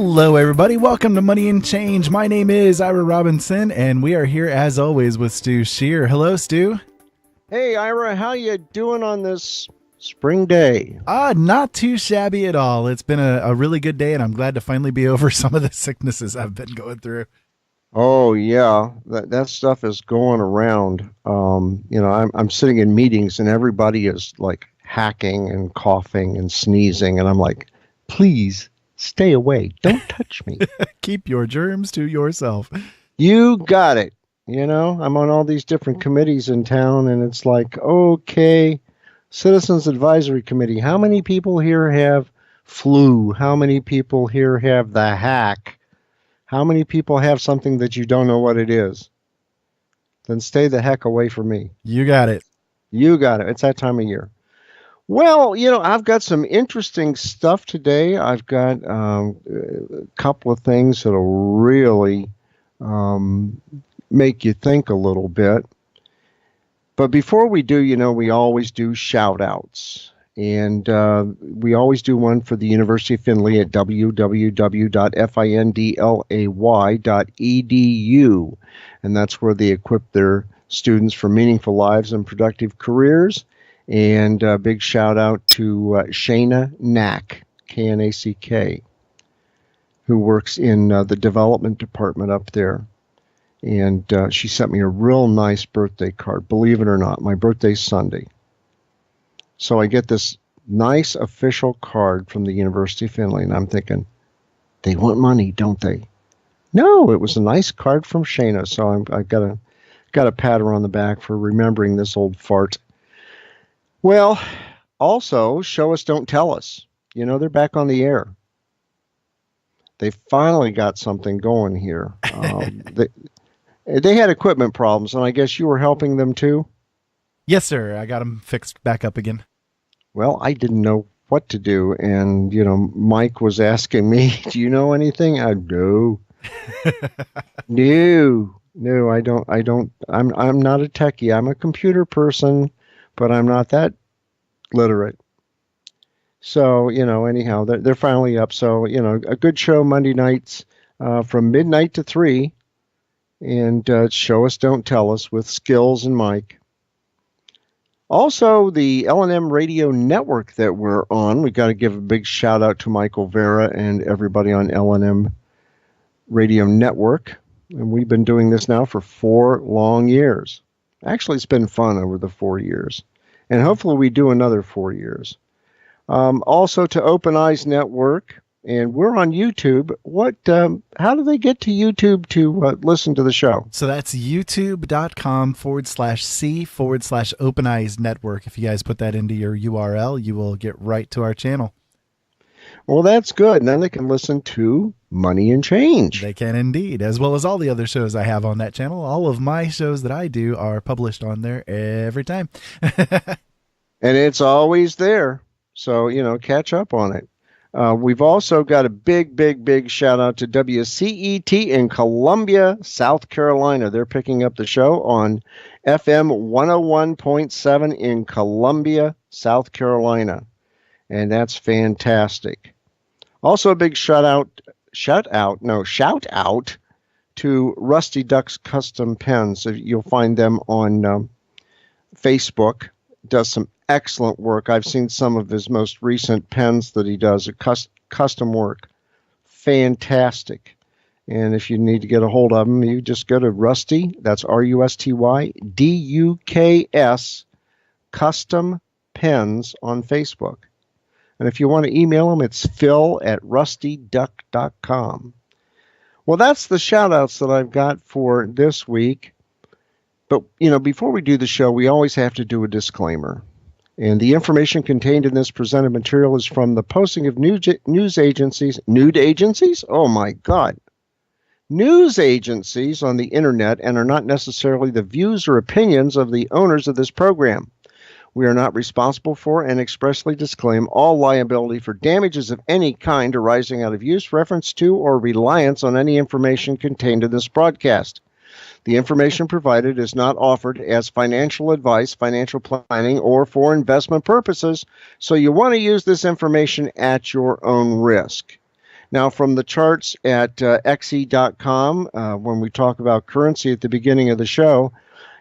Hello, everybody. Welcome to Money and Change. My name is Ira Robinson, and we are here, as always, with Stu Shear. Hello, Stu. Hey, Ira. How you doing on this spring day? Not too shabby at all. It's been a really good day, and I'm glad to finally be over some of the sicknesses I've been going through. Oh, yeah. That stuff is going around. I'm sitting in meetings, and everybody is, like, hacking and coughing and sneezing, and I'm like, please stay away. Don't touch me. Keep your germs to yourself. You got it. I'm on all these different committees in town, and it's like, okay, Citizens Advisory Committee, how many people here have flu? How many people here have the hack? How many people have something that you don't know what it is? Then stay the heck away from me. You got it. You got it. It's that time of year. Well, I've got some interesting stuff today. I've got a couple of things that'll really make you think a little bit. But before we do, we always do shout outs. And we always do one for the University of Findlay at www.findlay.edu. And that's where they equip their students for meaningful lives and productive careers. And a big shout out to Shana Knack, K-N-A-C-K, who works in the development department up there. And she sent me a real nice birthday card. Believe it or not, my birthday's Sunday. So I get this nice official card from the University of Findlay, and I'm thinking, they want money, don't they? No, it was a nice card from Shana, so I got a pat her on the back for remembering this old fart. Well, also, Show Us, Don't Tell Us. They're back on the air. They finally got something going here. They had equipment problems, and I guess you were helping them too? Yes, sir. I got them fixed back up again. Well, I didn't know what to do, and, Mike was asking me, do you know anything? No. No, I don't. I'm not a techie. I'm a computer person, but I'm not that literate. So, anyhow, they're finally up. So, a good show Monday nights from midnight to 3. And Show Us, Don't Tell Us with Skills and Mike. Also, the L&M Radio Network that we're on, we got to give a big shout out to Michael Vera and everybody on L&M Radio Network. And we've been doing this now for 4 long years. Actually, it's been fun over the 4 years. And hopefully we do another 4 years. Also to Open Eyes Network. And we're on YouTube. How do they get to YouTube to listen to the show? So that's youtube.com/C/Open Eyes Network. If you guys put that into your URL, you will get right to our channel. Well, that's good. Now they can listen to Money and Change. They can indeed, as well as all the other shows I have on that channel. All of my shows that I do are published on there every time. And it's always there. So, catch up on it. We've also got a big shout out to WCET in Columbia, South Carolina. They're picking up the show on FM 101.7 in Columbia, South Carolina. And that's fantastic. Also a big shout out to Rusty Duck's Custom Pens. You'll find them on Facebook. Does some excellent work. I've seen some of his most recent pens that he does, custom work. Fantastic. And if you need to get a hold of him, you just go to Rusty, that's RUSTY, Custom Pens on Facebook. And if you want to email him, it's phil@rustyduck.com. Well, that's the shout-outs that I've got for this week. But, before we do the show, we always have to do a disclaimer. And the information contained in this presented material is from the posting of news agencies. Nude agencies? Oh, my God. News agencies on the Internet and are not necessarily the views or opinions of the owners of this program. We are not responsible for and expressly disclaim all liability for damages of any kind arising out of use, reference to, or reliance on any information contained in this broadcast. The information provided is not offered as financial advice, financial planning, or for investment purposes, so you want to use this information at your own risk. Now, from the charts at xe.com, when we talk about currency at the beginning of the show,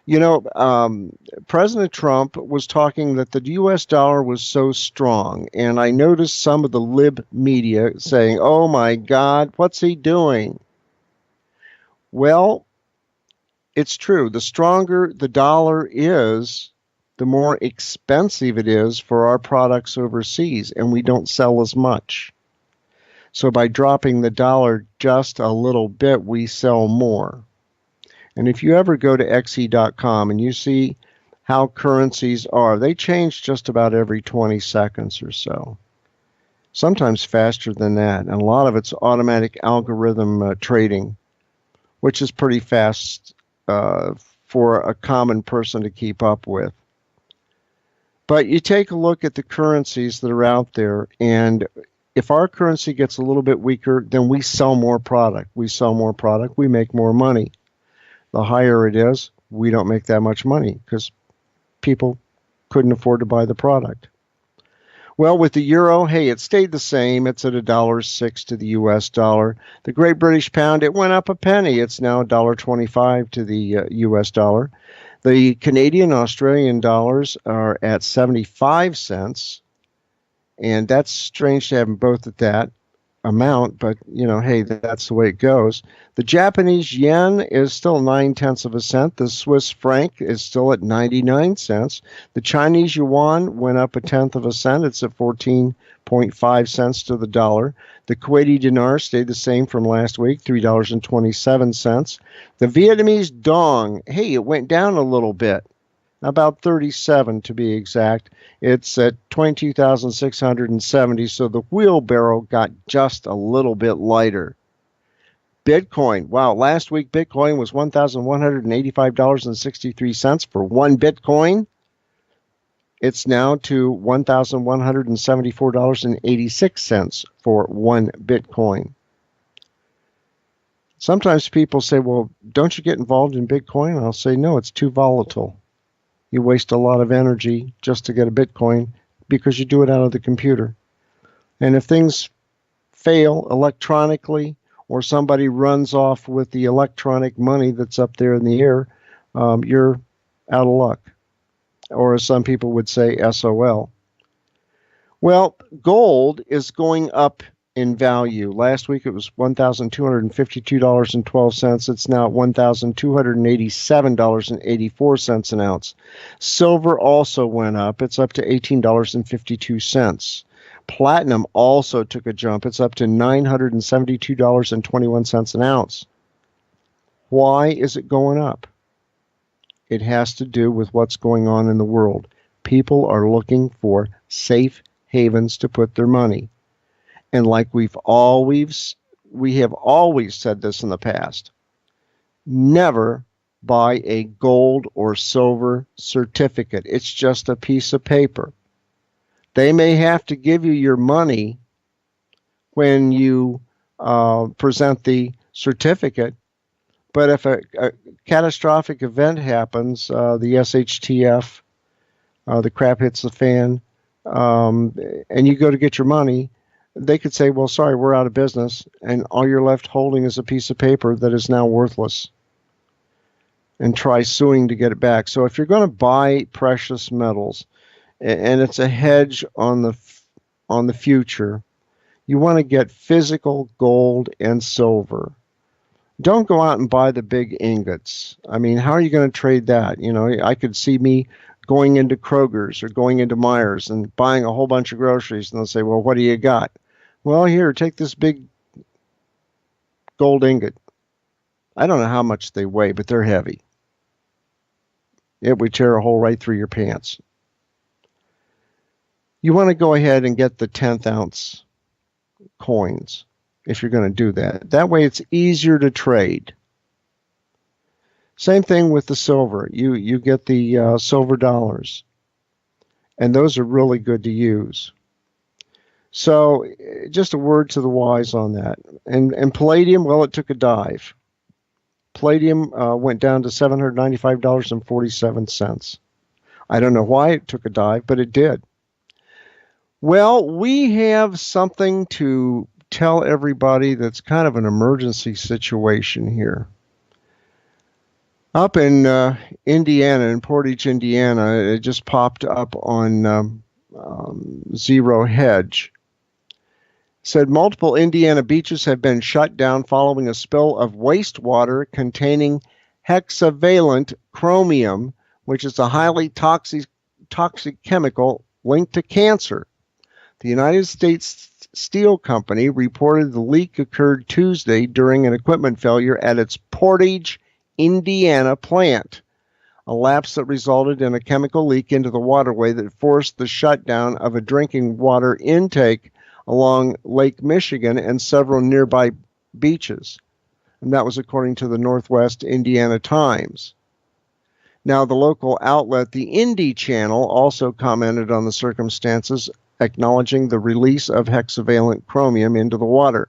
you know, President Trump was talking that the U.S. dollar was so strong, and I noticed some of the lib media saying, "Oh my God, what's he doing?" Well, it's true. The stronger the dollar is, the more expensive it is for our products overseas, and we don't sell as much. So by dropping the dollar just a little bit, we sell more. And if you ever go to xe.com and you see how currencies are, they change just about every 20 seconds or so. Sometimes faster than that. And a lot of it's automatic algorithm trading, which is pretty fast for a common person to keep up with. But you take a look at the currencies that are out there, and if our currency gets a little bit weaker, then we sell more product. We sell more product, we make more money. The higher it is, we don't make that much money because people couldn't afford to buy the product. Well, with the euro, hey, it stayed the same. It's at $1.06 to the U.S. dollar. The Great British Pound, it went up a penny. It's now $1.25 to the U.S. dollar. The Canadian Australian dollars are at 75 cents. And that's strange to have them both at that amount, but, you know, hey, that's the way it goes. The Japanese yen is still 9/10 of a cent. The Swiss franc is still at 99 cents. The Chinese yuan went up 1/10 of a cent. It's at 14.5 cents to the dollar. The Kuwaiti dinar stayed the same from last week, $3.27. The Vietnamese dong, hey, it went down a little bit, about 37 to be exact. It's at 22,670, so the wheelbarrow got just a little bit lighter. Bitcoin, wow, last week Bitcoin was $1,185.63 for one Bitcoin. It's now to $1,174.86 for one Bitcoin. Sometimes people say, well, don't you get involved in Bitcoin? I'll say, no, it's too volatile. You waste a lot of energy just to get a Bitcoin because you do it out of the computer. And if things fail electronically or somebody runs off with the electronic money that's up there in the air, you're out of luck. Or as some people would say, SOL. Well, gold is going up in value. Last week it was $1,252.12. It's now at $1,287.84 an ounce. Silver also went up. It's up to $18.52. Platinum also took a jump. It's up to $972.21 an ounce. Why is it going up? It has to do with what's going on in the world. People are looking for safe havens to put their money. And like we have always said this in the past, never buy a gold or silver certificate. It's just a piece of paper. They may have to give you your money when you present the certificate, but if a catastrophic event happens, the SHTF, the crap hits the fan, and you go to get your money, they could say, well, sorry, we're out of business, and all you're left holding is a piece of paper that is now worthless, and try suing to get it back. So if you're going to buy precious metals, and it's a hedge on the future, you want to get physical gold and silver. Don't go out and buy the big ingots. I mean, how are you going to trade that? You know, I could see me going into Kroger's or going into Myers and buying a whole bunch of groceries, and they'll say, well, what do you got? Well, here, take this big gold ingot. I don't know how much they weigh, but they're heavy. It would tear a hole right through your pants. You want to go ahead and get the 10th ounce coins if you're going to do that. That way it's easier to trade. Same thing with the silver. You get the silver dollars, and those are really good to use. So just a word to the wise on that. And palladium, well, it took a dive. Palladium went down to $795.47. I don't know why it took a dive, but it did. Well, we have something to tell everybody that's kind of an emergency situation here. Up in Indiana, in Portage, Indiana, it just popped up on Zero Hedge. Said multiple Indiana beaches have been shut down following a spill of wastewater containing hexavalent chromium, which is a highly toxic chemical linked to cancer. The United States Steel Company reported the leak occurred Tuesday during an equipment failure at its Portage, Indiana plant, a lapse that resulted in a chemical leak into the waterway that forced the shutdown of a drinking water intake along Lake Michigan and several nearby beaches. And that was according to the Northwest Indiana Times. Now, the local outlet, the Indy Channel, also commented on the circumstances, acknowledging the release of hexavalent chromium into the water.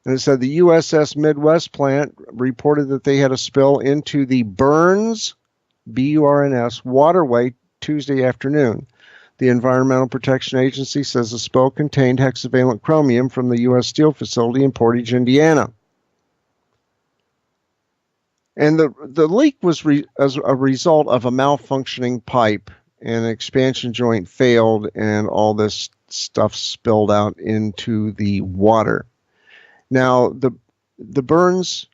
And it said the USS Midwest plant reported that they had a spill into the Burns, B-U-R-N-S, waterway Tuesday afternoon. The Environmental Protection Agency says the spill contained hexavalent chromium from the U.S. Steel facility in Portage, Indiana. And the leak was as a result of a malfunctioning pipe, and an expansion joint failed, and all this stuff spilled out into the water. Now, the Burns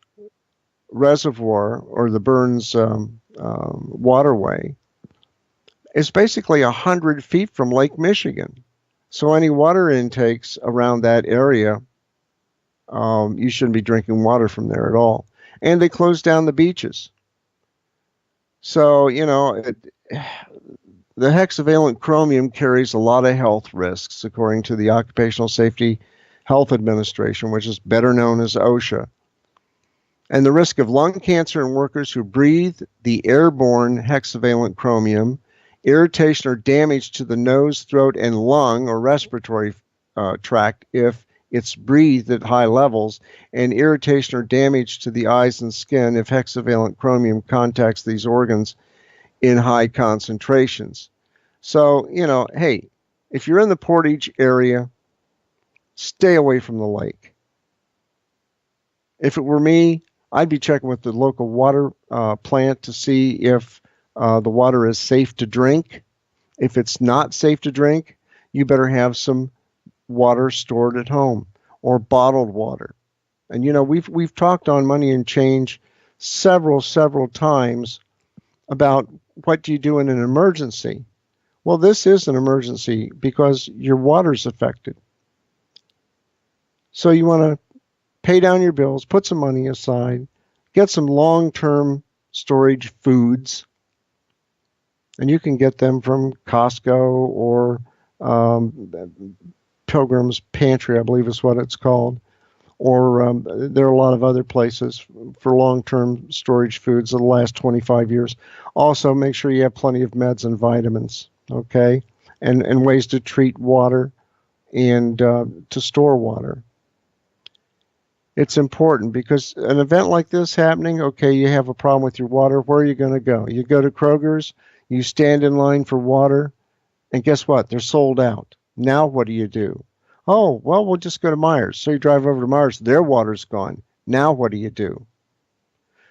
Reservoir, or the Burns waterway, is basically 100 feet from Lake Michigan. So any water intakes around that area, you shouldn't be drinking water from there at all. And they closed down the beaches. So, the hexavalent chromium carries a lot of health risks, according to the Occupational Safety Health Administration, which is better known as OSHA. And the risk of lung cancer in workers who breathe the airborne hexavalent chromium, irritation or damage to the nose, throat, and lung or respiratory tract if it's breathed at high levels, and irritation or damage to the eyes and skin if hexavalent chromium contacts these organs in high concentrations. So, hey, if you're in the Portage area, stay away from the lake. If it were me, I'd be checking with the local water plant to see if the water is safe to drink. If it's not safe to drink, you better have some water stored at home or bottled water. And we've talked on Money and Change several times about what do you do in an emergency. Well, this is an emergency because your water's affected. So you want to pay down your bills, put some money aside, get some long-term storage foods, and you can get them from Costco or Pilgrim's Pantry, I believe is what it's called. Or there are a lot of other places for long-term storage foods that will last 25 years. Also, make sure you have plenty of meds and vitamins, okay? And ways to treat water and to store water. It's important because an event like this happening, okay, you have a problem with your water, where are you going to go? You go to Kroger's, you stand in line for water, and guess what? They're sold out. Now what do? Oh, well, we'll just go to Myers. So you drive over to Myers, their water's gone. Now what do?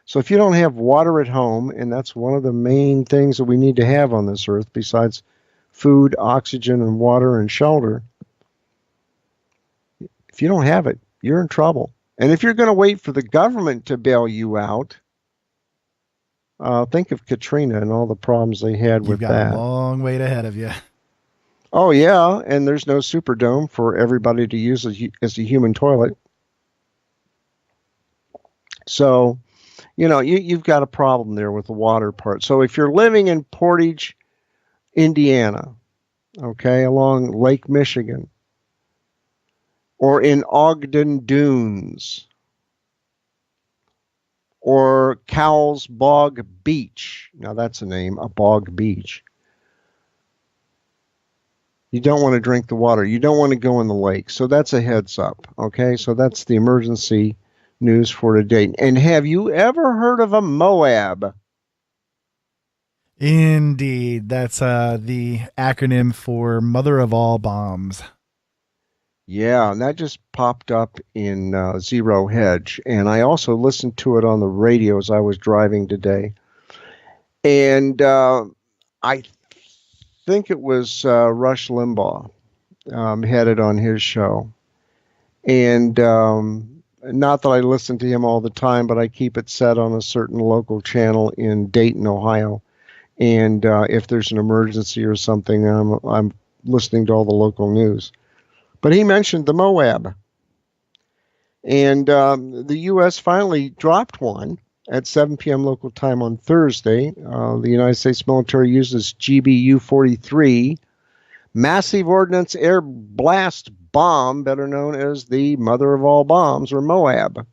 So if you don't have water at home, and that's one of the main things that we need to have on this earth besides food, oxygen, and water and shelter, if you don't have it, you're in trouble. And if you're going to wait for the government to bail you out, think of Katrina and all the problems they had with that. You've got a long wait ahead of you. Oh, yeah, and there's no Superdome for everybody to use as a human toilet. So, you've got a problem there with the water part. So if you're living in Portage, Indiana, okay, along Lake Michigan, or in Ogden Dunes, or Cowles Bog Beach. Now that's a name, a bog beach. You don't want to drink the water. You don't want to go in the lake. So that's a heads up, okay? So that's the emergency news for today. And have you ever heard of a MOAB? Indeed. That's the acronym for Mother of All Bombs. Yeah, and that just popped up in Zero Hedge. And I also listened to it on the radio as I was driving today. And I think it was Rush Limbaugh had it on his show. And not that I listen to him all the time, but I keep it set on a certain local channel in Dayton, Ohio. And if there's an emergency or something, I'm listening to all the local news. But he mentioned the Moab. And the U.S. finally dropped one at 7 p.m. local time on Thursday. The United States military uses GBU 43, massive ordnance air blast bomb, better known as the mother of all bombs, or Moab.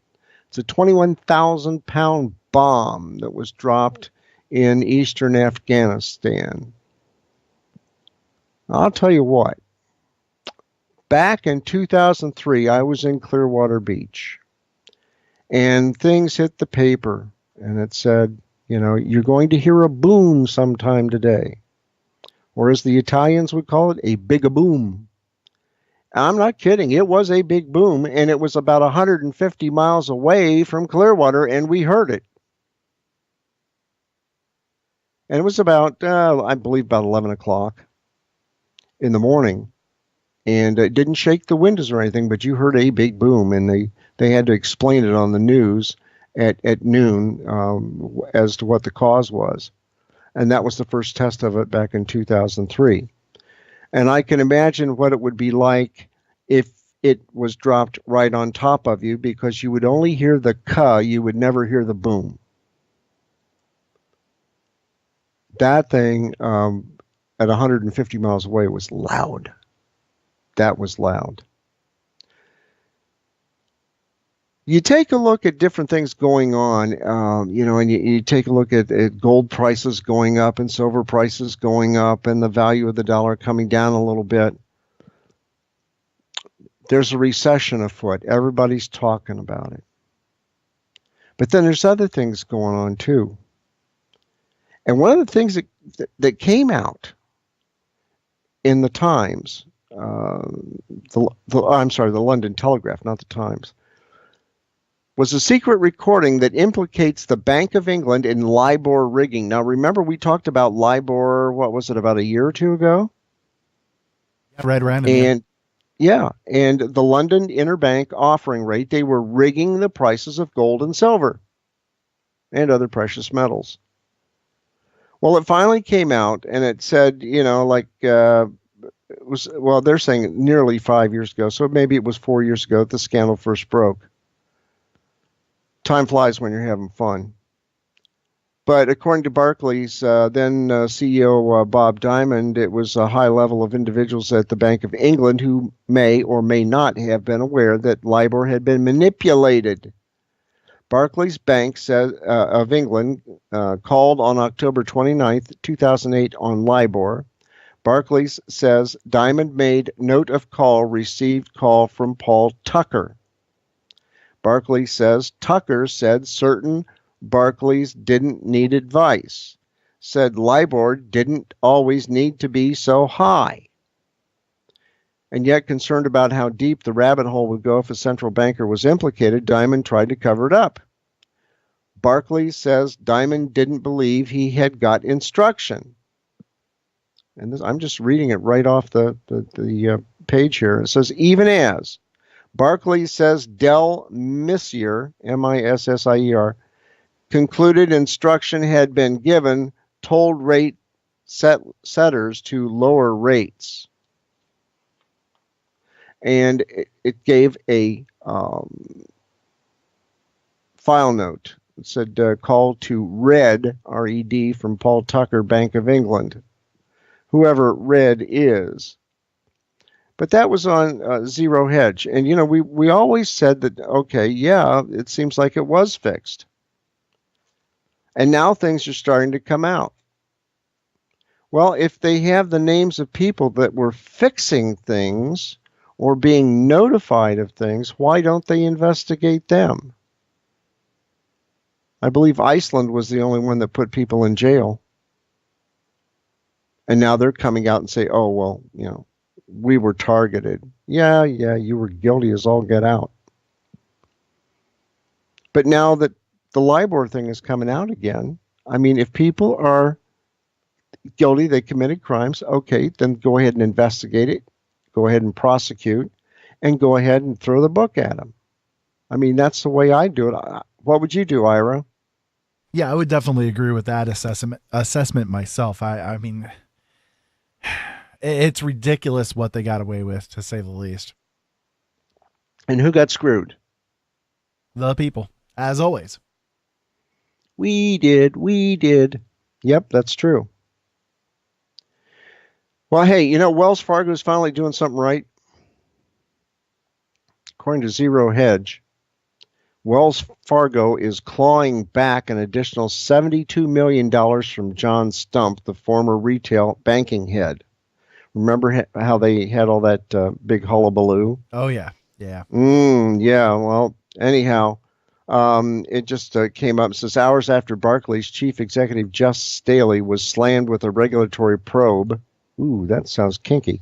It's a 21,000-pound bomb that was dropped in eastern Afghanistan. I'll tell you what. Back in 2003, I was in Clearwater Beach, and things hit the paper, and it said, you're going to hear a boom sometime today, or as the Italians would call it, a big boom. I'm not kidding. It was a big boom, and it was about 150 miles away from Clearwater, and we heard it. And it was about, I believe, about 11 o'clock in the morning. And it didn't shake the windows or anything, but you heard a big boom, and they had to explain it on the news at noon as to what the cause was. And that was the first test of it back in 2003. And I can imagine what it would be like if it was dropped right on top of you, because you would only hear the "ka," you would never hear the boom. That thing at 150 miles away was loud. That was loud. You take a look at different things going on, and you take a look at gold prices going up and silver prices going up and the value of the dollar coming down a little bit. There's a recession afoot. Everybody's talking about it. But then there's other things going on too. And one of the things that came out in the Times, the London Telegraph, not the Times, was a secret recording that implicates the Bank of England in LIBOR rigging. Now, remember we talked about LIBOR, what was it, about a year or two ago? Right around it. And the London Interbank Offering Rate, they were rigging the prices of gold and silver and other precious metals. Well, it finally came out, and it said, they're saying nearly 5 years ago, so maybe it was 4 years ago that the scandal first broke. Time flies when you're having fun. But according to Barclays, then CEO Bob Diamond, it was a high level of individuals at the Bank of England who may or may not have been aware that LIBOR had been manipulated. Barclays Bank of England called on October 29th, 2008 on LIBOR. Barclays says Diamond made note of call, received call from Paul Tucker. Barclays says Tucker said certain Barclays didn't need advice, said LIBOR didn't always need to be so high. And yet, concerned about how deep the rabbit hole would go if a central banker was implicated, Diamond tried to cover it up. Barclays says Diamond didn't believe he had got instruction. And this, I'm just reading it right off the page here. It says, even as Barclays says Del Missier, M-I-S-S-I-E-R, concluded instruction had been given, told rate setters to lower rates. And it gave a file note. It said call to RED, R-E-D, from Paul Tucker, Bank of England, whoever RED is. But that was on Zero Hedge. And, we always said that, okay, yeah, it seems like it was fixed. And now things are starting to come out. Well, if they have the names of people that were fixing things or being notified of things, why don't they investigate them? I believe Iceland was the only one that put people in jail. And now they're coming out and say, oh, well, we were targeted. Yeah, you were guilty as all get out. But now that the LIBOR thing is coming out again, I mean, if people are guilty, they committed crimes, okay, then go ahead and investigate it, go ahead and prosecute, and go ahead and throw the book at them. I mean, that's the way I do it. What would you do, Ira? Yeah, I would definitely agree with that assessment myself. I mean, it's ridiculous what they got away with, to say the least. And who got screwed? The people, as always. We did. Yep, that's true. Well, hey, Wells Fargo is finally doing something right. According to Zero Hedge, Wells Fargo is clawing back an additional $72 million from John Stumpf, the former retail banking head. Remember how they had all that big hullabaloo? Oh, yeah. Yeah. Yeah. Well, anyhow, it just came up. It says hours after Barclays chief executive Just Staley was slammed with a regulatory probe. Ooh, that sounds kinky.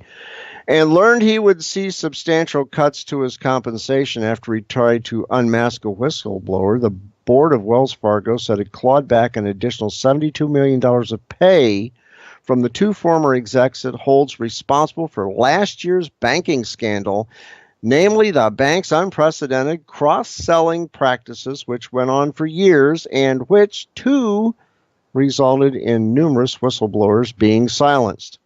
And learned he would see substantial cuts to his compensation after he tried to unmask a whistleblower. The board of Wells Fargo said it clawed back an additional $72 million of pay from the two former execs it holds responsible for last year's banking scandal, namely the bank's unprecedented cross-selling practices, which went on for years and which, too, resulted in numerous whistleblowers being silenced.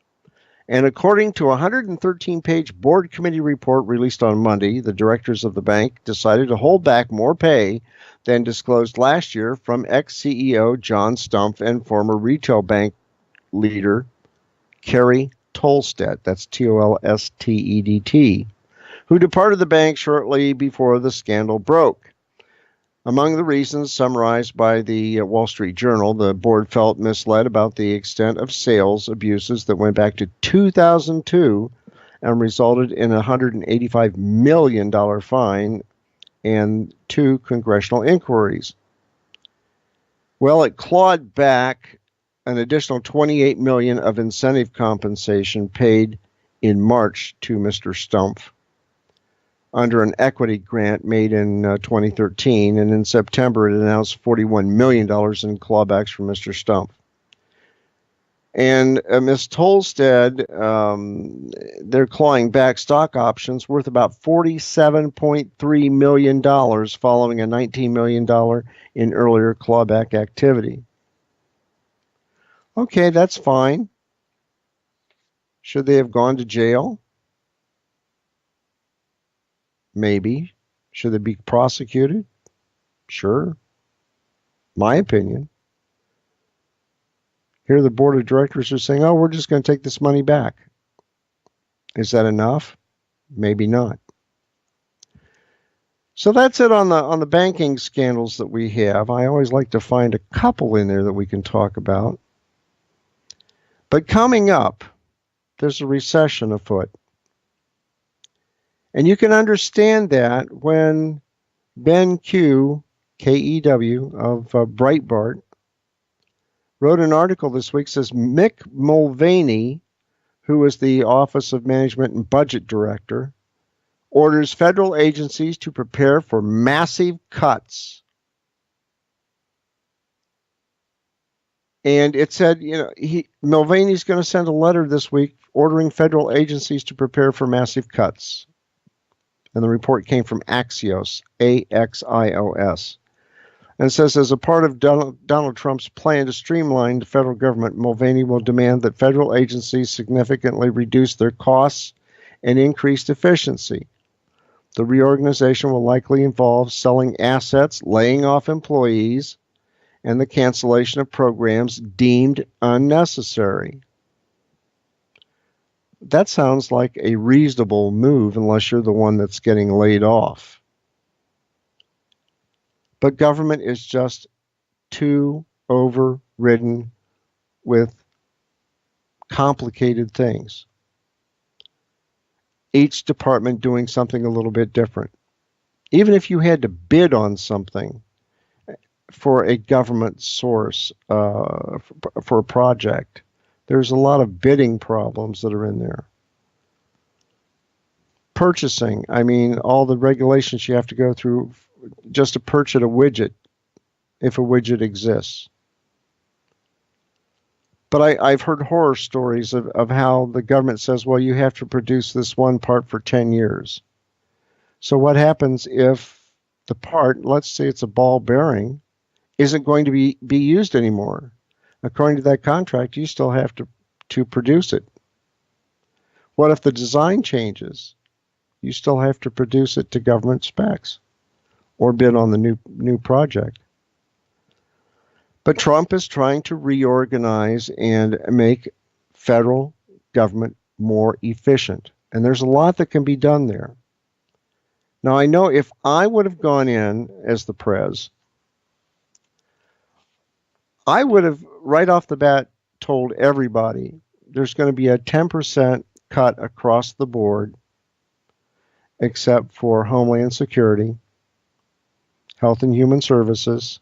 And according to a 113-page board committee report released on Monday, the directors of the bank decided to hold back more pay than disclosed last year from ex-CEO John Stumpf and former retail bank leader Kerry Tolstedt, that's Tolstedt, who departed the bank shortly before the scandal broke. Among the reasons summarized by the Wall Street Journal, the board felt misled about the extent of sales abuses that went back to 2002 and resulted in a $185 million fine and 2 congressional inquiries. Well, it clawed back an additional $28 million of incentive compensation paid in March to Mr. Stumpf under an equity grant made in 2013, and in September it announced $41 million in clawbacks from Mr. Stumpf. And Ms. Tolstedt, they're clawing back stock options worth about $47.3 million following a $19 million in earlier clawback activity. Okay, that's fine. Should they have gone to jail? Maybe. Should they be prosecuted? Sure. My opinion. Here the board of directors are saying, oh, we're just going to take this money back. Is that enough? Maybe not. So that's it on the banking scandals that we have. I always like to find a couple in there that we can talk about. But coming up, there's a recession afoot. And you can understand that when Ben Q, K-E-W, of Breitbart, wrote an article this week, says Mick Mulvaney, who is the Office of Management and Budget Director, orders federal agencies to prepare for massive cuts. And it said, Mulvaney's going to send a letter this week ordering federal agencies to prepare for massive cuts. And the report came from Axios, A-X-I-O-S. And it says, as a part of Donald Trump's plan to streamline the federal government, Mulvaney will demand that federal agencies significantly reduce their costs and increase efficiency. The reorganization will likely involve selling assets, laying off employees, and the cancellation of programs deemed unnecessary. That sounds like a reasonable move unless you're the one that's getting laid off. But government is just too overridden with complicated things. Each department doing something a little bit different. Even if you had to bid on something for a government source, for a project, there's a lot of bidding problems that are in there. Purchasing, I mean, all the regulations you have to go through just to purchase a widget, if a widget exists. But I've heard horror stories of how the government says, well, you have to produce this one part for 10 years. So what happens if the part, let's say it's a ball bearing, isn't going to be used anymore? According to that contract, you still have to produce it. What if the design changes? You still have to produce it to government specs or bid on the new project. But Trump is trying to reorganize and make federal government more efficient. And there's a lot that can be done there. Now, I know if I would have gone in as the prez, I would have right off the bat told everybody there's going to be a 10% cut across the board, except for Homeland Security, Health and Human Services,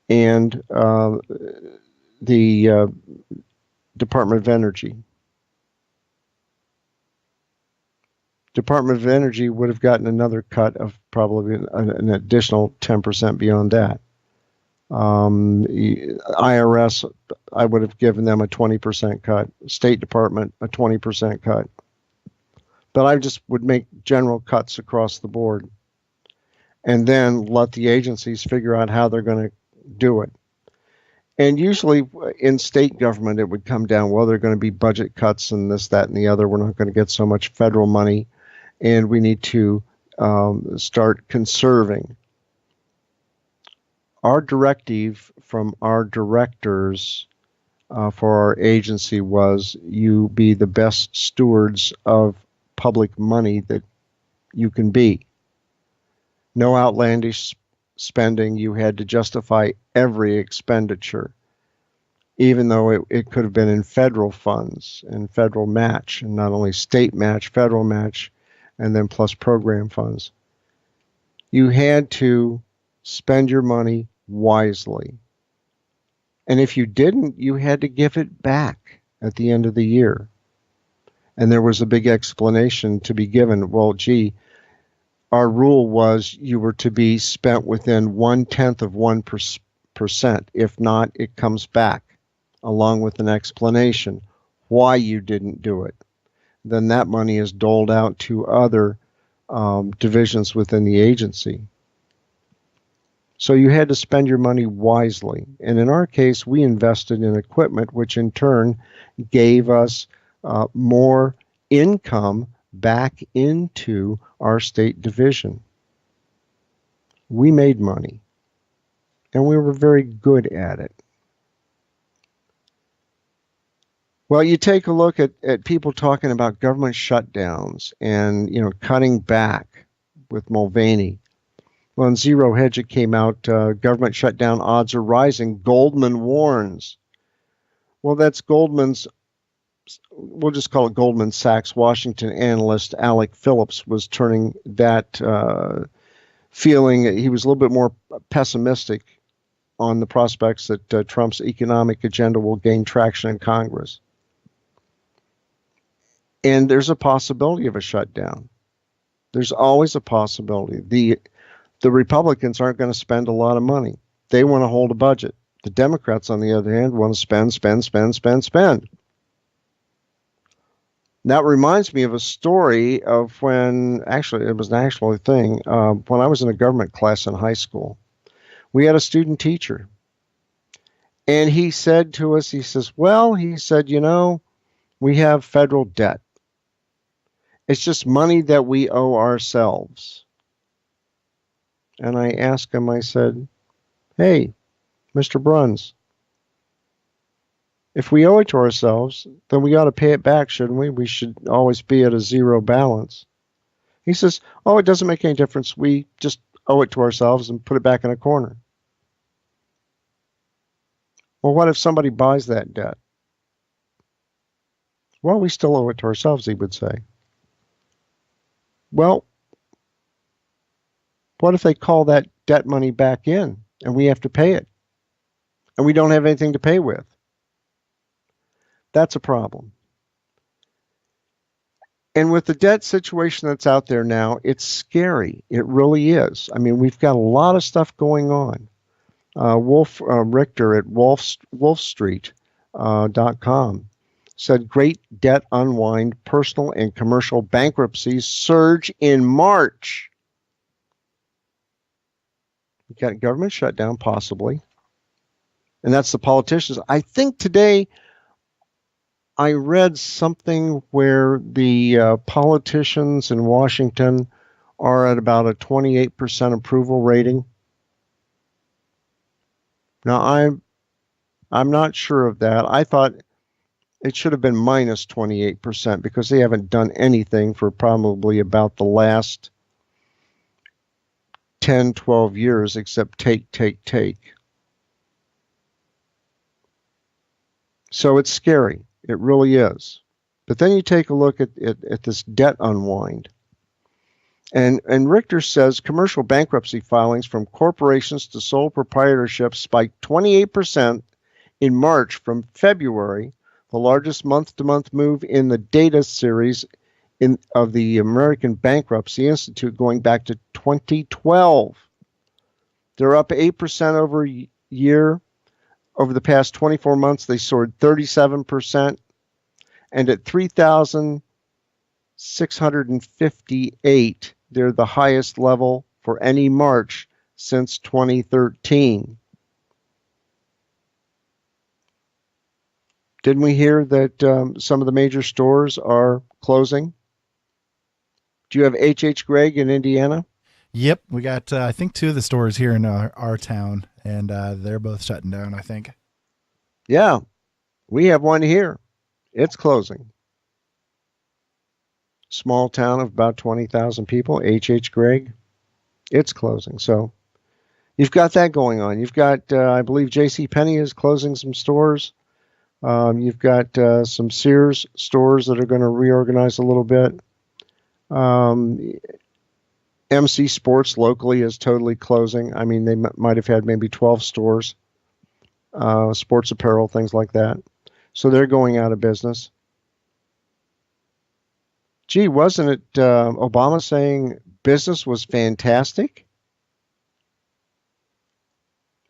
and the Department of Energy. Department of Energy would have gotten another cut of probably an additional 10% beyond that. IRS, I would have given them a 20% cut. State Department, a 20% cut. But I just would make general cuts across the board and then let the agencies figure out how they're going to do it. And usually in state government, it would come down, well, there are going to be budget cuts and this, that, and the other. We're not going to get so much federal money, and we need to start conserving. Our directive from our directors for our agency was you be the best stewards of public money that you can be. No outlandish spending. You had to justify every expenditure, even though it could have been in federal funds and federal match, and not only state match, federal match, and then plus program funds. You had to spend your money wisely. And if you didn't, you had to give it back at the end of the year. And there was a big explanation to be given. Well, gee, our rule was you were to be spent within 1/10 of 1%. If not, it comes back, along with an explanation why you didn't do it. Then that money is doled out to other divisions within the agency. So you had to spend your money wisely. And in our case, we invested in equipment, which in turn gave us more income back into our state division. We made money, and we were very good at it. Well, you take a look at people talking about government shutdowns and, cutting back with Mulvaney. Well, in Zero Hedge, it came out, government shutdown odds are rising. Goldman warns. Well, that's Goldman's, we'll just call it Goldman Sachs Washington analyst Alec Phillips was turning that feeling. He was a little bit more pessimistic on the prospects that Trump's economic agenda will gain traction in Congress. And there's a possibility of a shutdown. There's always a possibility. The Republicans aren't going to spend a lot of money. They want to hold a budget. The Democrats, on the other hand, want to spend. That reminds me of a story of when, actually, it was an actual thing, when I was in a government class in high school. We had a student teacher. And he said to us, he says, we have federal debt. It's just money that we owe ourselves. And I asked him, I said, hey, Mr. Bruns, if we owe it to ourselves, then we ought to pay it back, shouldn't we? We should always be at a zero balance. He says, it doesn't make any difference. We just owe it to ourselves and put it back in a corner. Well, what if somebody buys that debt? Well, we still owe it to ourselves, he would say. Well, what if they call that debt money back in and we have to pay it and we don't have anything to pay with? That's a problem. And with the debt situation that's out there now, it's scary. It really is. I mean, we've got a lot of stuff going on. Wolf Richter at wolfstreet.com said great debt unwind, personal and commercial bankruptcies surge in March. We got government shutdown, possibly. And that's the politicians. I think today I read something where the politicians in Washington are at about a 28% approval rating. Now, I'm not sure of that. I thought it should have been minus 28% because they haven't done anything for probably about the last 10, 12 years except take. So it's scary. It really is. But then you take a look at this debt unwind. And Richter says commercial bankruptcy filings from corporations to sole proprietorship spiked 28% in March from February, the largest month-to-month move in the data series of the American Bankruptcy Institute going back to 2012. They're up 8% over a year. Over the past 24 months, they soared 37%. And at 3,658, they're the highest level for any March since 2013. Didn't we hear that some of the major stores are closing? Do you have H.H. Gregg in Indiana? Yep, we got I think 2 of the stores here in our town, and they're both shutting down, I think. Yeah, we have one here. It's closing. Small town of about 20,000 people, H.H. Gregg. It's closing. So you've got that going on. You've got, I believe, J.C. Penney is closing some stores. You've got some Sears stores that are going to reorganize a little bit. MC Sports locally is totally closing. I mean, they might have had maybe 12 stores, sports apparel, things like that. So they're going out of business. Gee, wasn't it Obama saying business was fantastic?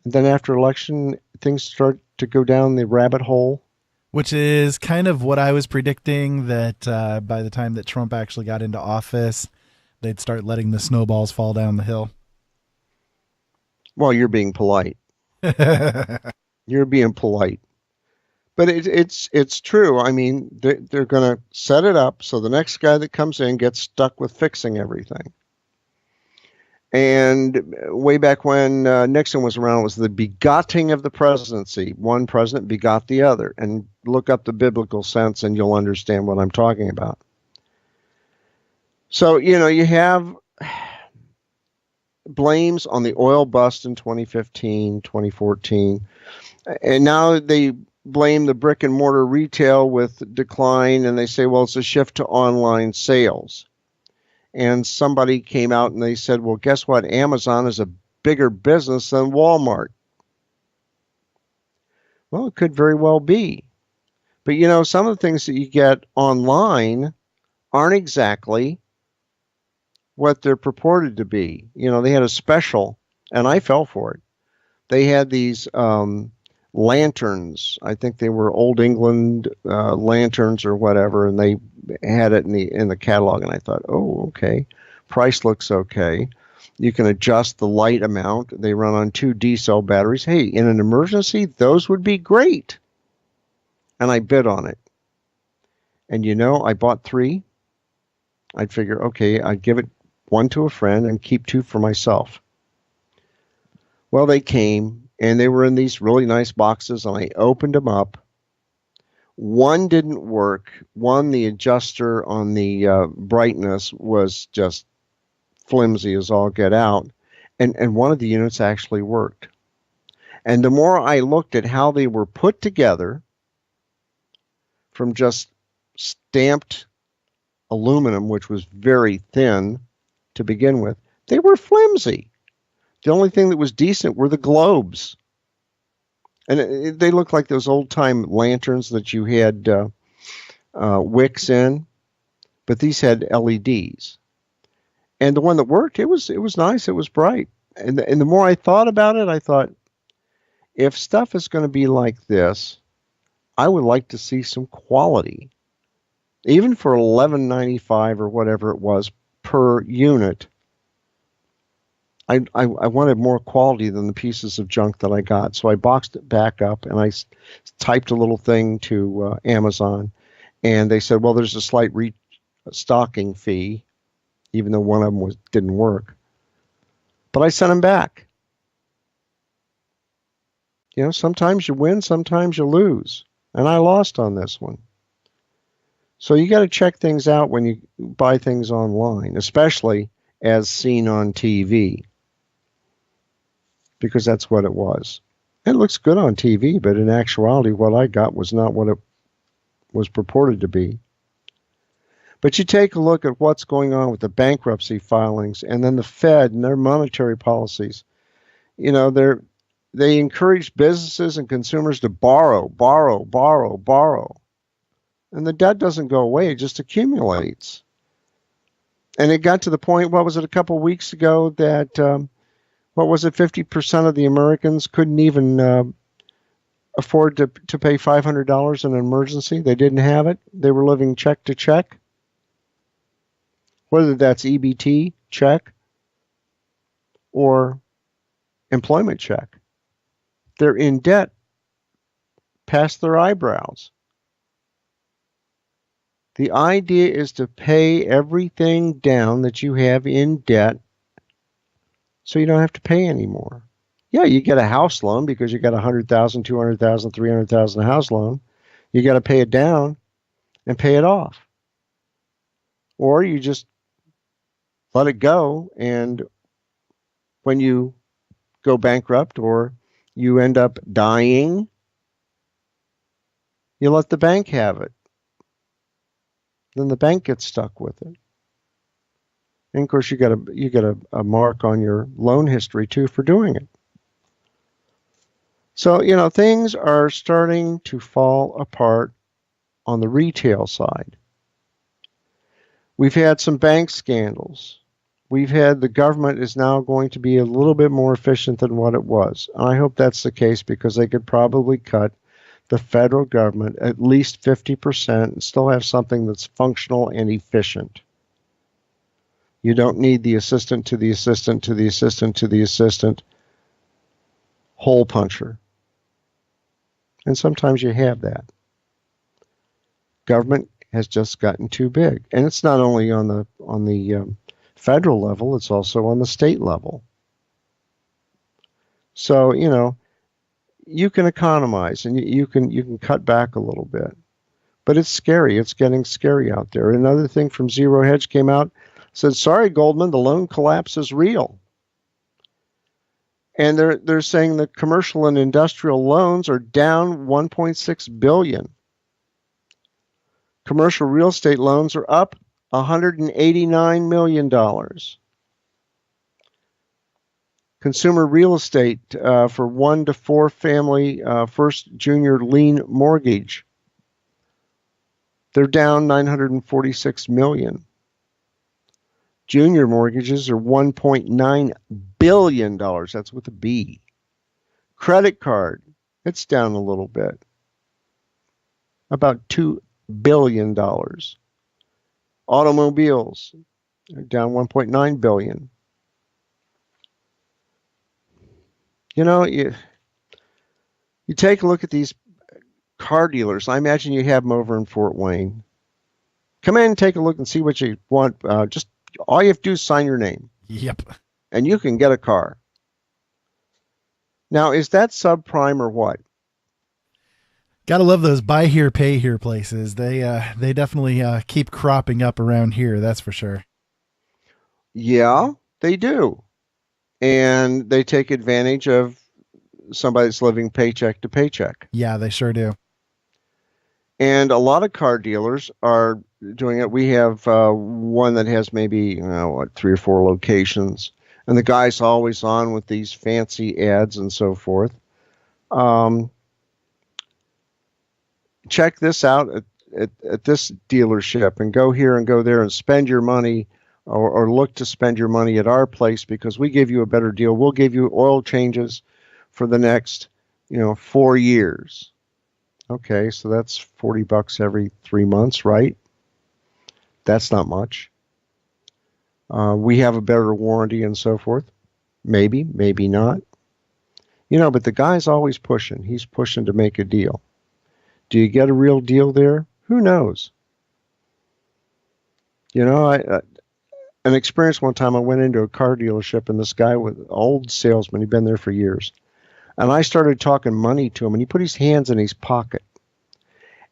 And then after election, things start to go down the rabbit hole. Which is kind of what I was predicting, that by the time that Trump actually got into office, they'd start letting the snowballs fall down the hill. Well, you're being polite. You're being polite. But it's true. I mean, they're going to set it up so the next guy that comes in gets stuck with fixing everything. And way back when Nixon was around, it was the begetting of the presidency. One president begot the other. And look up the biblical sense and you'll understand what I'm talking about. So, you have blames on the oil bust in 2015, 2014. And now they blame the brick and mortar retail with decline, and they say, well, it's a shift to online sales. And somebody came out and they said, well, guess what? Amazon is a bigger business than Walmart. Well, it could very well be. But, some of the things that you get online aren't exactly what they're purported to be. They had a special, and I fell for it. They had these lanterns. I think they were Old England lanterns or whatever, and they had it in the catalog. And I thought, oh, okay, price looks okay. You can adjust the light amount. They run on 2 D-cell batteries. Hey, in an emergency, those would be great. And I bid on it. And I bought 3. I'd figure, okay, I'd give it 1 to a friend and keep 2 for myself. Well, they came, and they were in these really nice boxes, and I opened them up. One didn't work. One, the adjuster on the brightness was just flimsy as all get out. And one of the units actually worked. And the more I looked at how they were put together from just stamped aluminum, which was very thin to begin with, they were flimsy. The only thing that was decent were the globes. And they looked like those old-time lanterns that you had wicks in. but these had LEDs. And the one that worked, it was nice. It was bright. And the more I thought about it, I thought, if stuff is going to be like this, I would like to see some quality. Even for $11.95 or whatever it was per unit, I wanted more quality than the pieces of junk that I got. So I boxed it back up and I typed a little thing to Amazon. And they said, well, there's a slight restocking fee, even though one of them didn't work. But I sent them back. You know, sometimes you win, sometimes you lose. And I lost on this one. So you got to check things out when you buy things online, especially as seen on TV, because that's what it was. It looks good on TV, but in actuality, what I got was not what it was purported to be. But you take a look at what's going on with the bankruptcy filings and then the Fed and their monetary policies. You know, they encourage businesses and consumers to borrow. And the debt doesn't go away, it just accumulates. And it got to the point, what was it, a couple of weeks ago, that, 50% of the Americans couldn't even afford to pay $500 in an emergency? They didn't have it. They were living check to check. Whether that's EBT check or employment check. They're in debt past their eyebrows. The idea is to pay everything down that you have in debt so you don't have to pay anymore. Yeah, you get a house loan because you got $100,000, $200,000, $300,000 house loan. You got to pay it down and pay it off. Or you just let it go, and when you go bankrupt or you end up dying, you let the bank have it. Then the bank gets stuck with it. And of course, you get a mark on your loan history too for doing it. So, you know, things are starting to fall apart on the retail side. We've had some bank scandals. The government is now going to be a little bit more efficient than what it was. And I hope that's the case, because they could probably cut the federal government at least 50% and still have something that's functional and efficient. You don't need the assistant to the assistant to the assistant to the assistant hole puncher. And sometimes you have that. Government has just gotten too big. And it's not only on the federal level, it's also on the state level. So, you know, you can economize and you can cut back a little bit. But it's scary. It's getting scary out there. Another thing from Zero Hedge came out, said, sorry, Goldman, the loan collapse is real. And they're saying that commercial and industrial loans are down $1.6 billion. Commercial real estate loans are up $189 million. Consumer real estate for 1 to 4 family first junior lien mortgage, they're down $946 million. Junior mortgages are $1.9 billion. That's with a B. Credit card, it's down a little bit, about $2 billion. Automobiles are down $1.9 billion. You know, you take a look at these car dealers. I imagine you have them over in Fort Wayne. Come in and take a look and see what you want. Just all you have to do is sign your name. Yep. And you can get a car. Now, is that subprime or what? Gotta love those buy here, pay here places. They definitely keep cropping up around here. That's for sure. Yeah, they do. And they take advantage of somebody that's living paycheck to paycheck. Yeah, they sure do. And a lot of car dealers are doing it. We have one that has maybe 3 or 4 locations, and the guy's always on with these fancy ads and so forth. Check this out. at this dealership and go here and go there and spend your money, or look to spend your money at our place because we give you a better deal. We'll give you oil changes for the next, 4 years. Okay, so that's $40 every 3 months, right? That's not much. We have a better warranty and so forth. Maybe, maybe not. But the guy's always pushing. He's pushing to make a deal. Do you get a real deal there? Who knows? An experience one time, I went into a car dealership, and this guy was an old salesman. He'd been there for years. And I started talking money to him, and he put his hands in his pocket.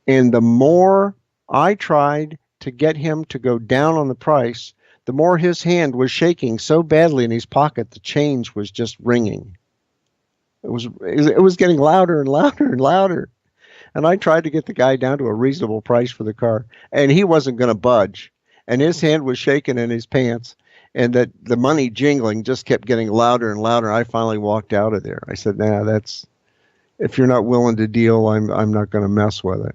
And the more I tried to get him to go down on the price, the more his hand was shaking so badly in his pocket, the change was just ringing. It was getting louder and louder and louder. And I tried to get the guy down to a reasonable price for the car, and he wasn't going to budge. And his hand was shaking in his pants, and that the money jingling just kept getting louder and louder. I finally walked out of there. I said, "Nah, if you're not willing to deal, I'm not going to mess with it."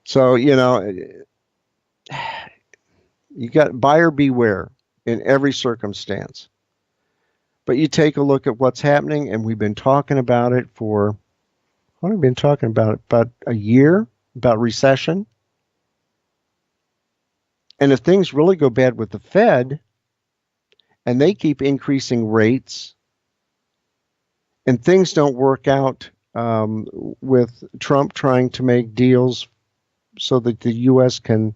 So, you got buyer beware in every circumstance. But you take a look at what's happening, and we've been talking about it for, what have we been talking about? About a year, about recession. And if things really go bad with the Fed, and they keep increasing rates, and things don't work out with Trump trying to make deals so that the U.S. can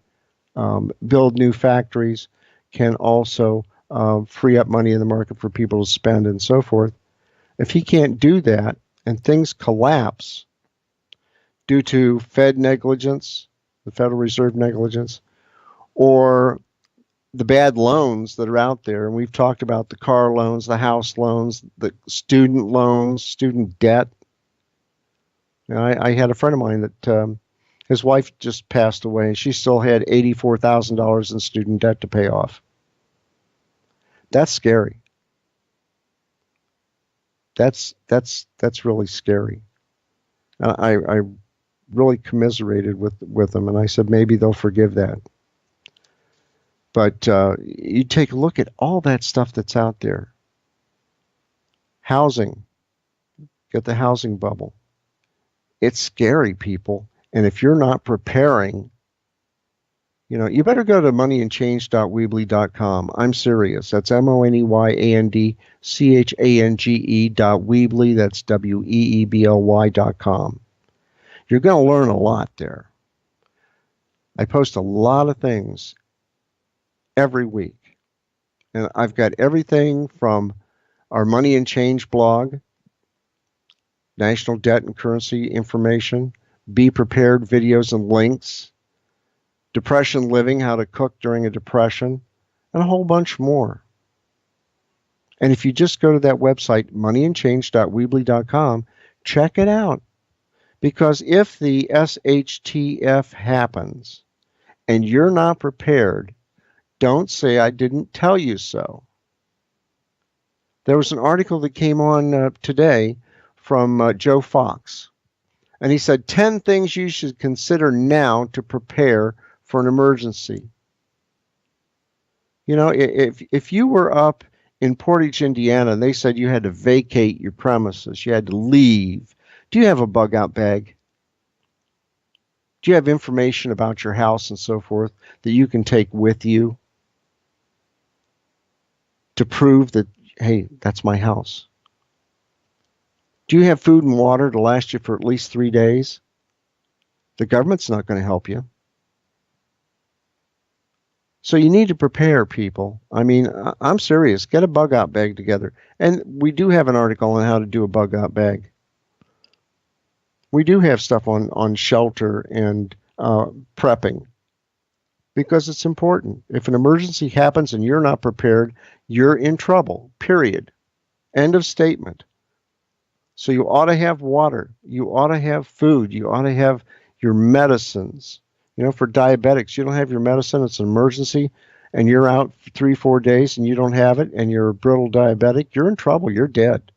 build new factories, can also free up money in the market for people to spend and so forth. If he can't do that and things collapse due to Fed negligence, the Federal Reserve negligence, or the bad loans that are out there, and we've talked about the car loans, the house loans, the student loans, student debt. I had a friend of mine that his wife just passed away, and she still had $84,000 in student debt to pay off. That's scary. That's really scary. I really commiserated with them, and I said maybe they'll forgive that. But you take a look at all that stuff that's out there. Housing, get the housing bubble. It's scary, people. And if you're not preparing, you better go to moneyandchange.weebly.com. I'm serious. That's MONEYANDCHANGE.weebly. That's WEEBLY.com. You're going to learn a lot there. I post a lot of things every week. And I've got everything from our Money and Change blog, national debt and currency information, be prepared videos and links, depression living, how to cook during a depression, and a whole bunch more. And if you just go to that website, moneyandchange.weebly.com, check it out. Because if the SHTF happens and you're not prepared, don't say I didn't tell you so. There was an article that came on today from Joe Fox. And he said 10 things you should consider now to prepare for an emergency. If you were up in Portage, Indiana, and they said you had to vacate your premises, you had to leave, do you have a bug out bag? Do you have information about your house and so forth that you can take with you to prove that, hey, that's my house? Do you have food and water to last you for at least 3 days? The government's not going to help you. So you need to prepare, people. I mean, I'm serious. Get a bug out bag together. And we do have an article on how to do a bug out bag. We do have stuff on shelter and prepping because it's important. If an emergency happens and you're not prepared, you're in trouble, period. End of statement. So you ought to have water. You ought to have food. You ought to have your medicines. For diabetics, you don't have your medicine, it's an emergency, and you're out for 3-4 days and you don't have it, and you're a brittle diabetic, you're in trouble. You're dead.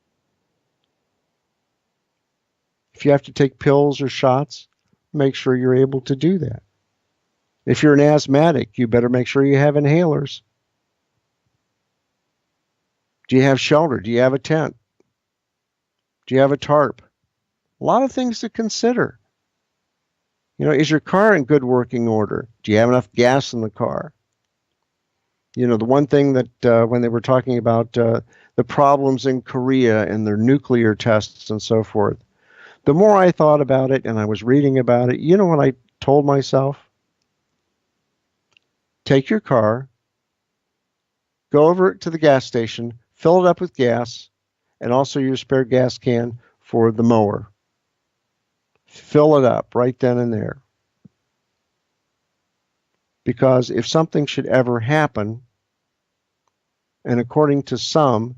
If you have to take pills or shots, make sure you're able to do that. If you're an asthmatic, you better make sure you have inhalers. Do you have shelter? Do you have a tent? Do you have a tarp? A lot of things to consider. Is your car in good working order? Do you have enough gas in the car? The one thing that when they were talking about the problems in Korea and their nuclear tests and so forth, the more I thought about it and I was reading about it, you know what I told myself? Take your car, go over to the gas station, fill it up with gas, and also your spare gas can for the mower. Fill it up right then and there. Because if something should ever happen, and according to some,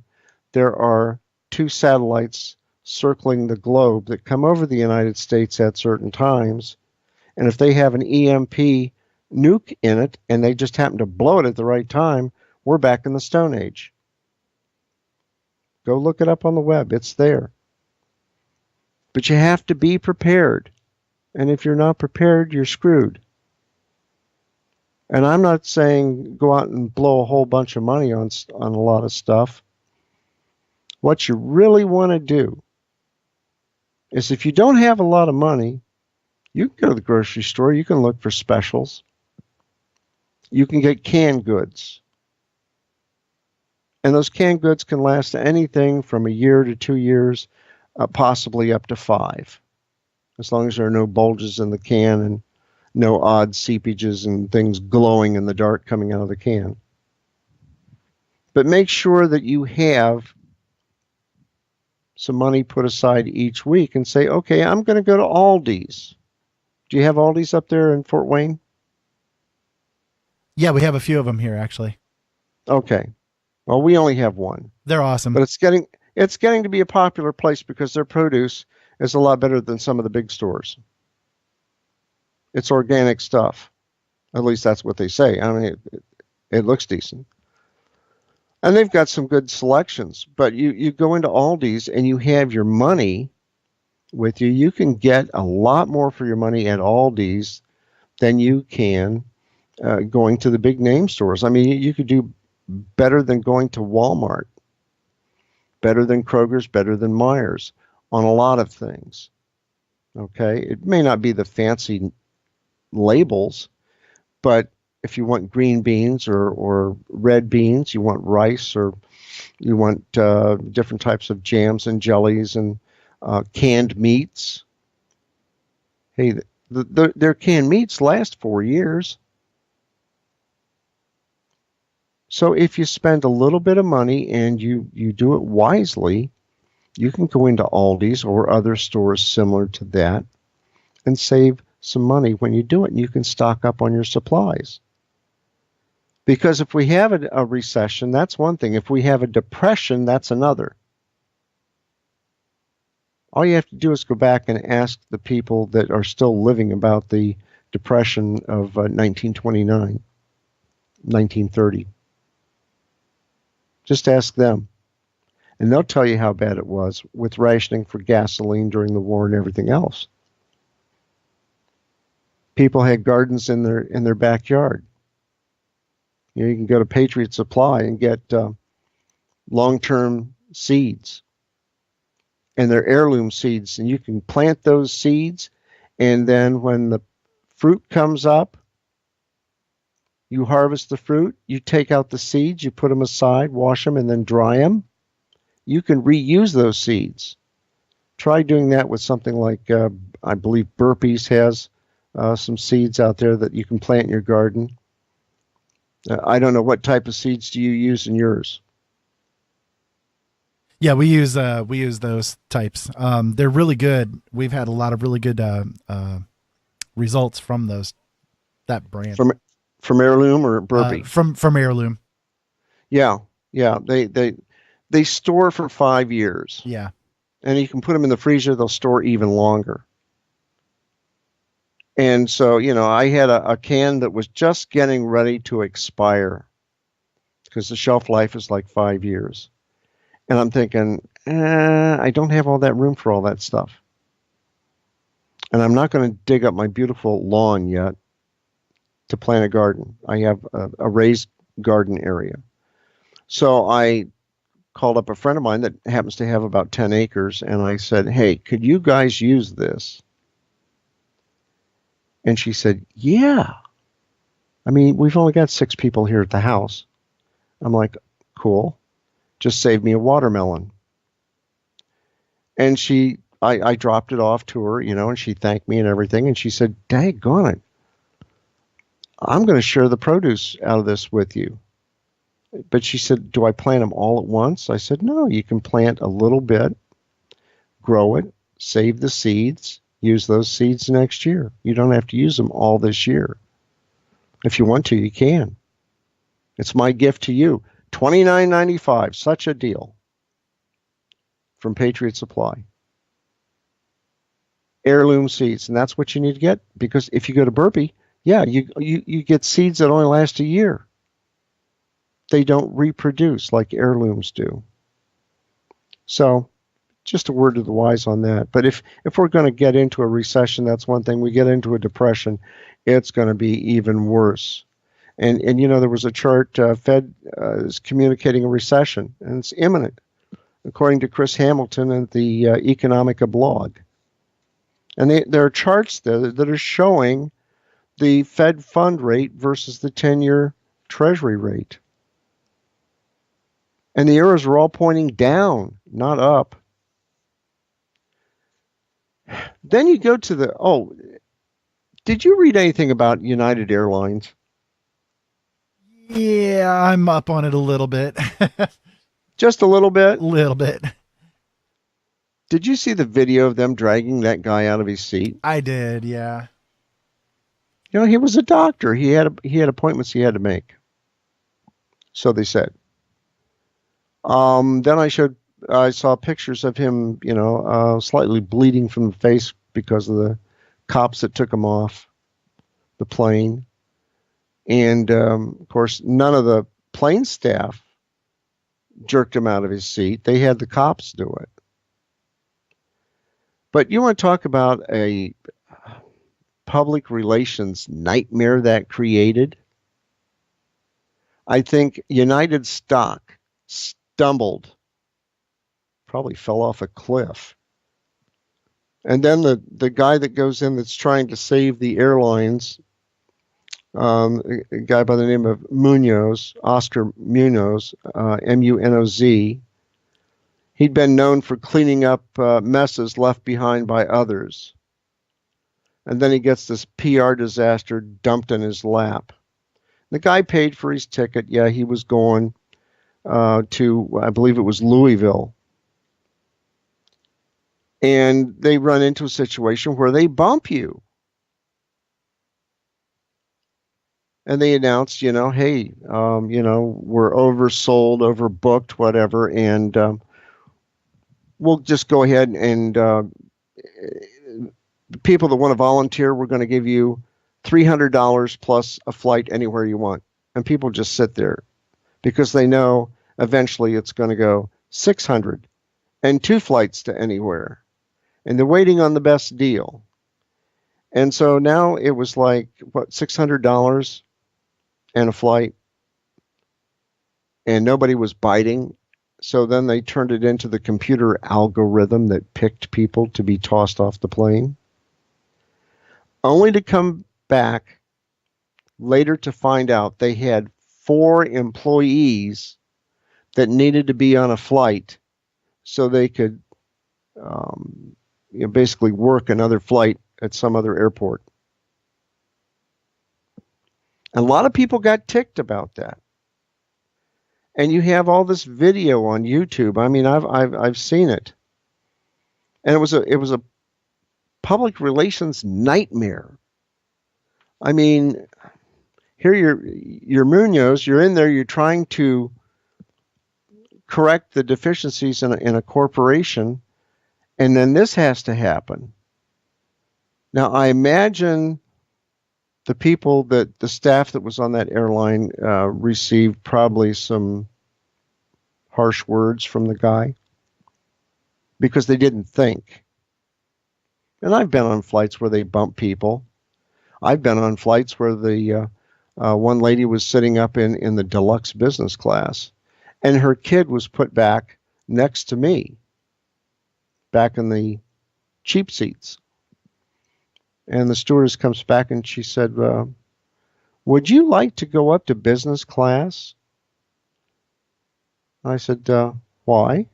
there are 2 satellites circling the globe that come over the United States at certain times, and if they have an EMP nuke in it and they just happen to blow it at the right time, we're back in the Stone Age. Go look it up on the web. It's there. But you have to be prepared. And if you're not prepared, you're screwed. And I'm not saying go out and blow a whole bunch of money on a lot of stuff. What you really want to do is, if you don't have a lot of money, you can go to the grocery store. You can look for specials. You can get canned goods. And those canned goods can last anything from a year to 2 years, possibly up to 5, as long as there are no bulges in the can and no odd seepages and things glowing in the dark coming out of the can. But make sure that you have some money put aside each week and say, okay, I'm going to go to Aldi's. Do you have Aldi's up there in Fort Wayne? Yeah, we have a few of them here, actually. Okay. Well, we only have one. They're awesome. But it's getting to be a popular place because their produce is a lot better than some of the big stores. It's organic stuff. At least that's what they say. I mean, it looks decent. And they've got some good selections. But you go into Aldi's and you have your money with you. You can get a lot more for your money at Aldi's than you can going to the big name stores. I mean, you could do better than going to Walmart, better than Kroger's, better than Meijer's on a lot of things. Okay? It may not be the fancy labels, but if you want green beans or red beans, you want rice, or you want different types of jams and jellies and canned meats. Hey, their canned meats last 4 years. So if you spend a little bit of money and you do it wisely, you can go into Aldi's or other stores similar to that and save some money when you do it, and you can stock up on your supplies. Because if we have a recession, that's one thing. If we have a depression, that's another. All you have to do is go back and ask the people that are still living about the depression of 1929, 1930. Just ask them. And they'll tell you how bad it was with rationing for gasoline during the war and everything else. People had gardens in their backyard. You can go to Patriot Supply and get long-term seeds. And they're heirloom seeds. And you can plant those seeds, and then when the fruit comes up, you harvest the fruit, you take out the seeds, you put them aside, wash them, and then dry them. You can reuse those seeds. Try doing that with something like, I believe Burpees has some seeds out there that you can plant in your garden. I don't know, what type of seeds do you use in yours? Yeah, we use those types. They're really good. We've had a lot of really good results from that brand. From Heirloom or Burpee? From Heirloom. Yeah. They store for 5 years. Yeah. And you can put them in the freezer, they'll store even longer. And so, I had a can that was just getting ready to expire because the shelf life is like 5 years. And I'm thinking, I don't have all that room for all that stuff. And I'm not going to dig up my beautiful lawn yet to plant a garden. I have a raised garden area. So I called up a friend of mine that happens to have about 10 acres, and I said, hey, could you guys use this? And she said, yeah. I mean, we've only got 6 people here at the house. I'm like, cool. Just save me a watermelon. And I dropped it off to her, and she thanked me and everything. And she said, daggone it, I'm going to share the produce out of this with you. But she said, do I plant them all at once? I said, no, you can plant a little bit, grow it, save the seeds, use those seeds next year. You don't have to use them all this year. If you want to, you can. It's my gift to you. $29.95, such a deal from Patriot Supply. Heirloom seeds, and that's what you need to get, because if you go to Burpee, yeah, you get seeds that only last a year. They don't reproduce like heirlooms do. So just a word to the wise on that. But if we're going to get into a recession, that's one thing. We get into a depression, it's going to be even worse. And there was a chart, Fed is communicating a recession, and it's imminent, according to Chris Hamilton at the Economica blog. And there are charts there that are showing the Fed fund rate versus the 10-year Treasury rate. And the arrows are all pointing down, not up. Then you go to did you read anything about United Airlines? Yeah, I'm up on it a little bit. Just a little bit? Little bit. Did you see the video of them dragging that guy out of his seat? I did, yeah. He was a doctor. He had appointments he had to make. So they said. Then I saw pictures of him, slightly bleeding from the face because of the cops that took him off the plane. And, of course, none of the plane staff jerked him out of his seat. They had the cops do it. But you want to talk about a public relations nightmare that created? I think United stock stumbled, probably fell off a cliff. And then the guy that goes in that's trying to save the airlines, a guy by the name of Munoz, Oscar Munoz, M-U-N-O-Z, he'd been known for cleaning up messes left behind by others. And then he gets this PR disaster dumped in his lap. The guy paid for his ticket. Yeah, he was going to, I believe it was Louisville. And they run into a situation where they bump you. And they announce, hey, we're oversold, overbooked, whatever, and we'll just go ahead and people that want to volunteer, we're going to give you $300 plus a flight anywhere you want. And people just sit there because they know eventually it's going to go $600 and 2 flights to anywhere. And they're waiting on the best deal. And so now it was like, $600 and a flight. And nobody was biting. So then they turned it into the computer algorithm that picked people to be tossed off the plane. Only to come back later to find out they had 4 employees that needed to be on a flight so they could basically work another flight at some other airport. A lot of people got ticked about that. And you have all this video on YouTube. I mean, I've seen it. And it was a public relations nightmare. I mean, here you're Munoz, you're in there, you're trying to correct the deficiencies in a corporation, and then this has to happen. Now, I imagine the staff that was on that airline received probably some harsh words from the guy because they didn't think. And I've been on flights where they bump people. I've been on flights where the one lady was sitting up in the deluxe business class, and her kid was put back next to me, back in the cheap seats. And the stewardess comes back and she said, would you like to go up to business class? I said, why?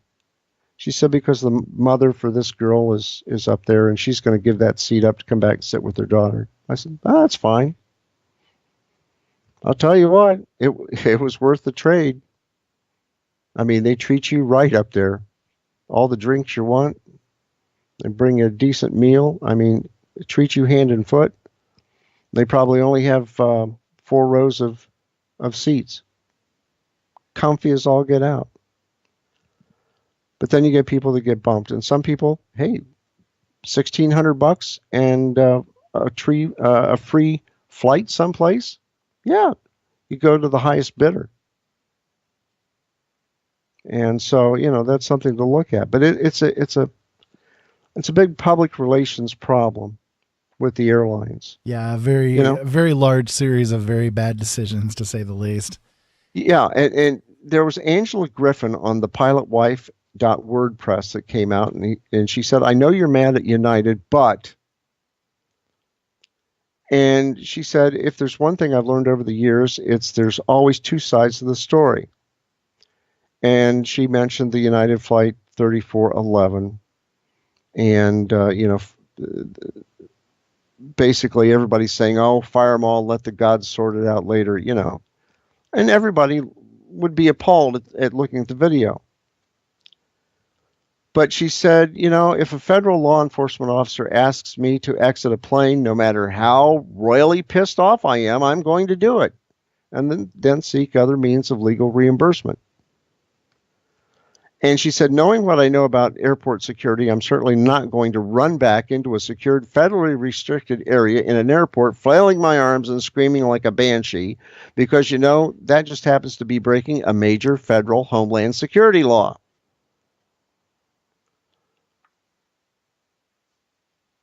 She said, because the mother for this girl is up there and she's going to give that seat up to come back and sit with her daughter. I said, that's fine. I'll tell you what, it was worth the trade. I mean, they treat you right up there. All the drinks you want. They bring you a decent meal. I mean, they treat you hand and foot. They probably only have 4 rows of seats. Comfy as all get out. But then you get people that get bumped, and some people, hey, $1,600 and a free flight someplace. Yeah, you go to the highest bidder. And so, that's something to look at. But it's a big public relations problem with the airlines. Yeah, a very large series of very bad decisions, to say the least. Yeah, and there was Angela Griffin on the pilotwife.wordpress that came out, and she said, I know you're mad at United, but... And she said, if there's one thing I've learned over the years, it's there's always 2 sides to the story. And she mentioned the United Flight 3411. And, basically everybody's saying, oh, fire them all, let the gods sort it out later, And everybody would be appalled at looking at the video. But she said, if a federal law enforcement officer asks me to exit a plane, no matter how royally pissed off I am, I'm going to do it. And then seek other means of legal reimbursement. And she said, knowing what I know about airport security, I'm certainly not going to run back into a secured, federally restricted area in an airport, flailing my arms and screaming like a banshee, because, that just happens to be breaking a major federal homeland security law.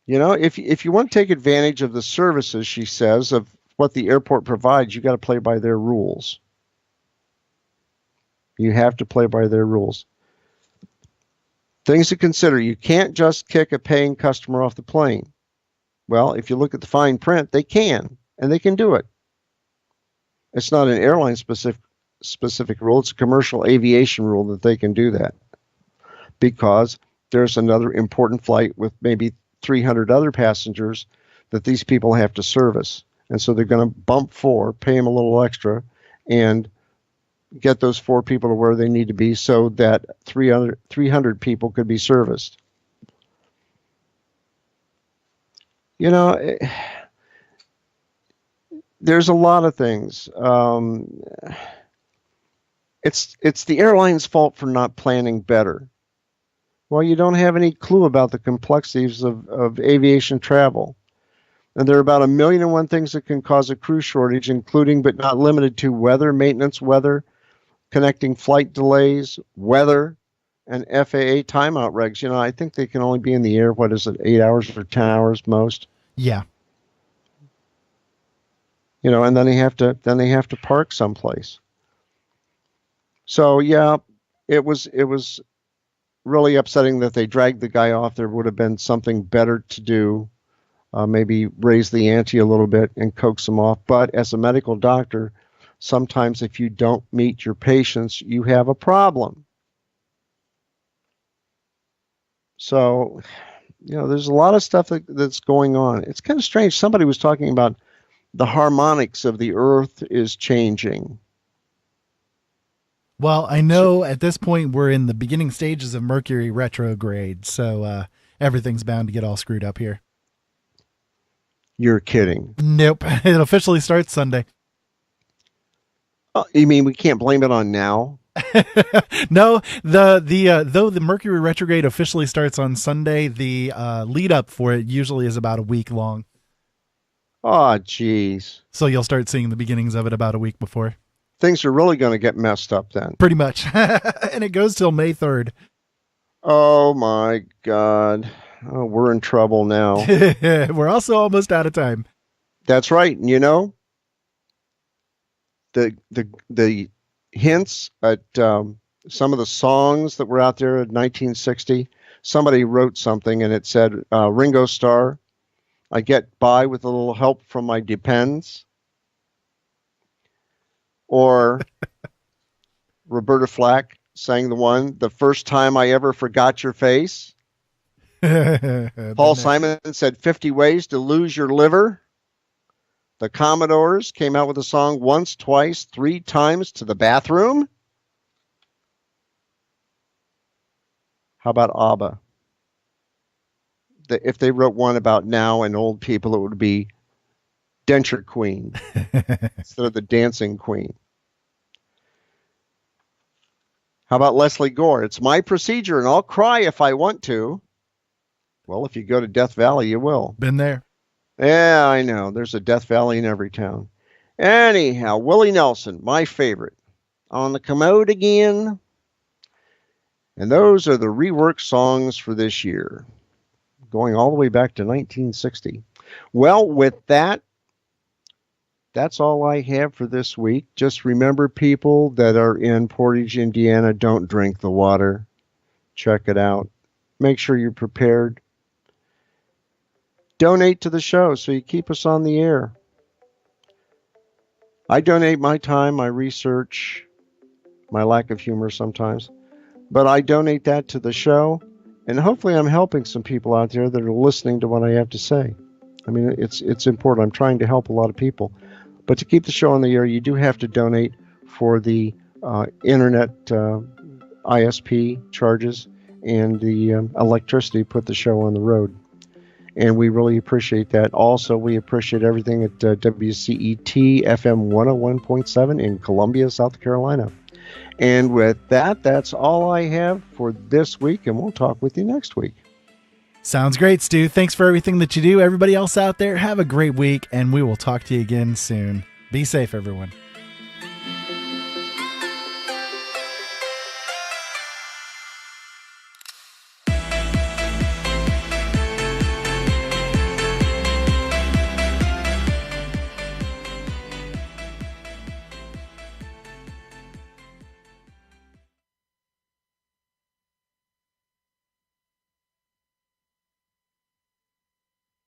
If you want to take advantage of the services, she says, of what the airport provides, you got to play by their rules. You have to play by their rules. Things to consider. You can't just kick a paying customer off the plane. Well, if you look at the fine print, they can, and they can do it. It's not an airline specific rule. It's a commercial aviation rule that they can do that, because there's another important flight with maybe 300 other passengers that these people have to service. And so they're going to bump 4, pay them a little extra, and get those 4 people to where they need to be so that 300 people could be serviced. There's a lot of things. It's the airline's fault for not planning better. Well, you don't have any clue about the complexities of aviation travel. And there are about 1,000,001 things that can cause a crew shortage, including but not limited to weather, maintenance, connecting flight delays, weather, and FAA timeout regs. I think they can only be in the air, 8 hours or 10 hours most? Yeah. And then they have to park someplace. So yeah, it was really upsetting that they dragged the guy off. There would have been something better to do, maybe raise the ante a little bit and coax him off. But as a medical doctor, sometimes if you don't meet your patients, you have a problem. So, there's a lot of stuff that's going on. It's kind of strange. Somebody was talking about the harmonics of the Earth is changing. Well, I know at this point we're in the beginning stages of Mercury retrograde, so everything's bound to get all screwed up here. You're kidding. Nope. It officially starts Sunday. Oh, you mean we can't blame it on now? No, though the Mercury retrograde officially starts on Sunday, the lead up for it usually is about a week long. Oh, geez. So you'll start seeing the beginnings of it about a week before. Things are really going to get messed up then. Pretty much. And it goes till May 3rd. Oh, my God. Oh, we're in trouble now. We're also almost out of time. That's right. And the hints at some of the songs that were out there in 1960. Somebody wrote something and it said, Ringo Starr, I get by with a little help from my Depends. Or Roberta Flack sang the first time I ever forgot your face. Paul Simon said 50 ways to lose your liver. The Commodores came out with a song once, twice, 3 times to the bathroom. How about ABBA? If they wrote one about now and old people, it would be Denture Queen instead of the Dancing Queen. How about Leslie Gore? It's my procedure and I'll cry if I want to. Well, if you go to Death Valley, you will. Been there. Yeah, I know. There's a Death Valley in every town. Anyhow, Willie Nelson, my favorite. On the Commode Again. And those are the reworked songs for this year, going all the way back to 1960. Well, with that, that's all I have for this week. Just remember, people that are in Portage, Indiana, don't drink the water. Check it out. Make sure you're prepared. Donate to the show so you keep us on the air. I donate my time, my research, my lack of humor sometimes, but I donate that to the show, and hopefully I'm helping some people out there that are listening to what I have to say. I mean, it's important. I'm trying to help a lot of people. But to keep the show on the air, you do have to donate for the internet ISP charges and the electricity to put the show on the road. And we really appreciate that. Also, we appreciate everything at WCET FM 101.7 in Columbia, South Carolina. And with that, that's all I have for this week, and we'll talk with you next week. Sounds great, Stu. Thanks for everything that you do. Everybody else out there, have a great week, and we will talk to you again soon. Be safe, everyone.